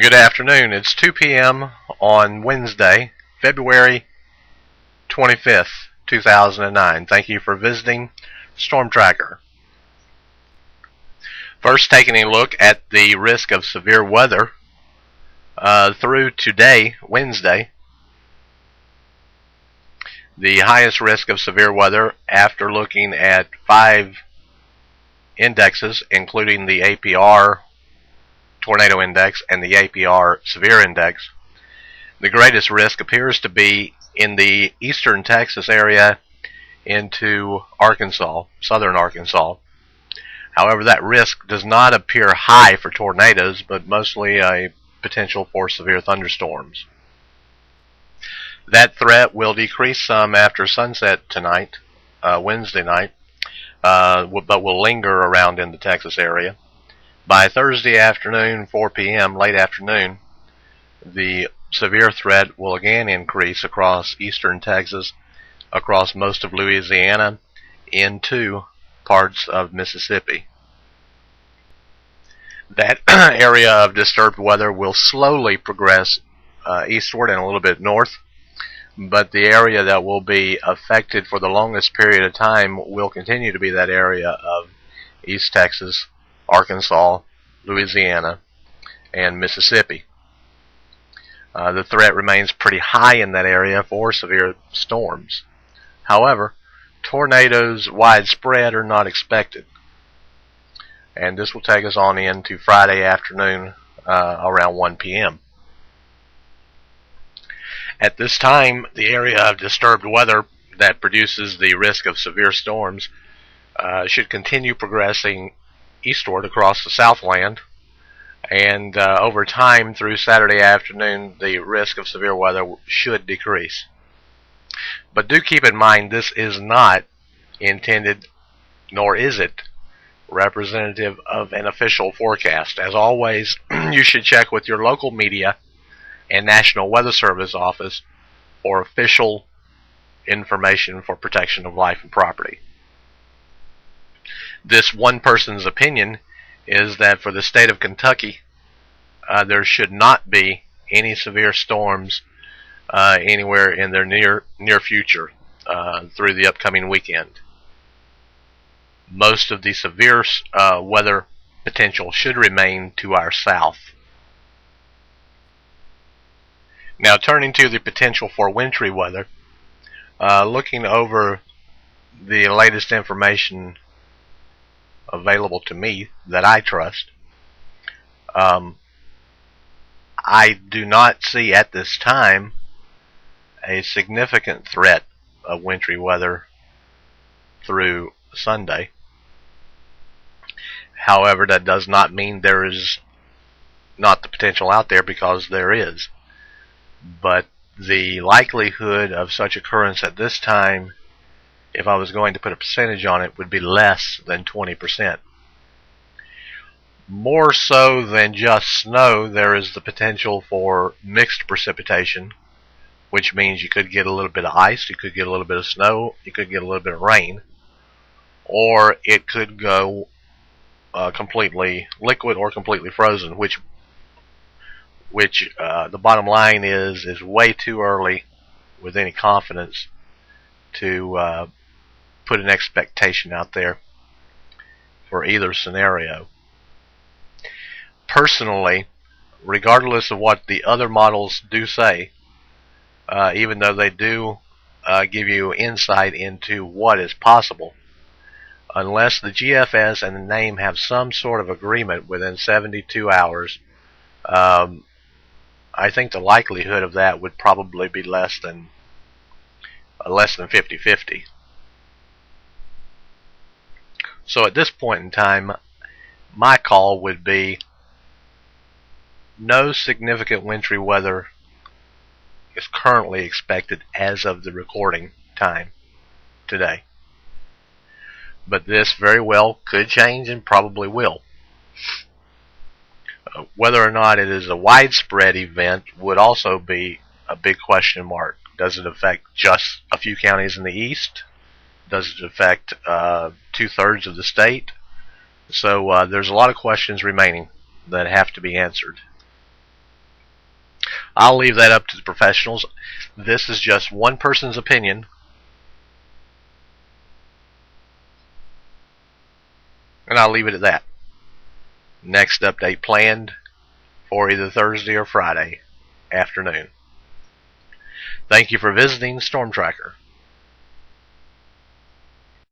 Good afternoon. It's 2 p.m. on Wednesday, February 25th, 2009. Thank you for visiting Storm Tracker. First, taking a look at the risk of severe weather through today, Wednesday. The highest risk of severe weather after looking at 5 indexes, including the APR Tornado Index and the APR Severe Index. The greatest risk appears to be in the eastern Texas area into Arkansas, southern Arkansas. However, that risk does not appear high for tornadoes, but mostly a potential for severe thunderstorms. That threat will decrease some after sunset tonight, Wednesday night, but will linger around in the Texas area. By Thursday afternoon, 4 p.m., late afternoon, the severe threat will again increase across eastern Texas, across most of Louisiana, into parts of Mississippi. That area of disturbed weather will slowly progress eastward and a little bit north, but the area that will be affected for the longest period of time will continue to be that area of East Texas, Arkansas, Louisiana, and Mississippi. The threat remains pretty high in that area for severe storms. However, tornadoes widespread are not expected. And this will take us on into Friday afternoon around 1 p.m. At this time, the area of disturbed weather that produces the risk of severe storms should continue progressing eastward across the Southland, and over time through Saturday afternoon the risk of severe weather should decrease. But do keep in mind, this is not intended, nor is it representative of an official forecast. As always, you should check with your local media and National Weather Service office for official information for protection of life and property. This one person's opinion is that for the state of Kentucky, there should not be any severe storms anywhere in their near future through the upcoming weekend. Most of the severe weather potential should remain to our south. Now, turning to the potential for wintry weather, looking over the latest information available to me that I trust, I do not see at this time a significant threat of wintry weather through Sunday. However, that does not mean there is not the potential out there, because there is. But the likelihood of such occurrence at this time, if I was going to put a percentage on it, would be less than 20%. More so than just snow, there is the potential for mixed precipitation, which means you could get a little bit of ice, you could get a little bit of snow, you could get a little bit of rain, or it could go completely liquid or completely frozen, which the bottom line is way too early with any confidence to put an expectation out there for either scenario. Personally, regardless of what the other models do say, even though they do give you insight into what is possible, unless the GFS and the NAME have some sort of agreement within 72 hours, I think the likelihood of that would probably be less than 50-50. So at this point in time, my call would be no significant wintry weather is currently expected as of the recording time today. But this very well could change, and probably will. Whether or not it is a widespread event would also be a big question mark. Does it affect just a few counties in the east? Does it affect 2/3 of the state? So there's a lot of questions remaining that have to be answered. I'll leave that up to the professionals. This is just one person's opinion, and I'll leave it at that. Next update planned for either Thursday or Friday afternoon. Thank you for visiting Storm Tracker.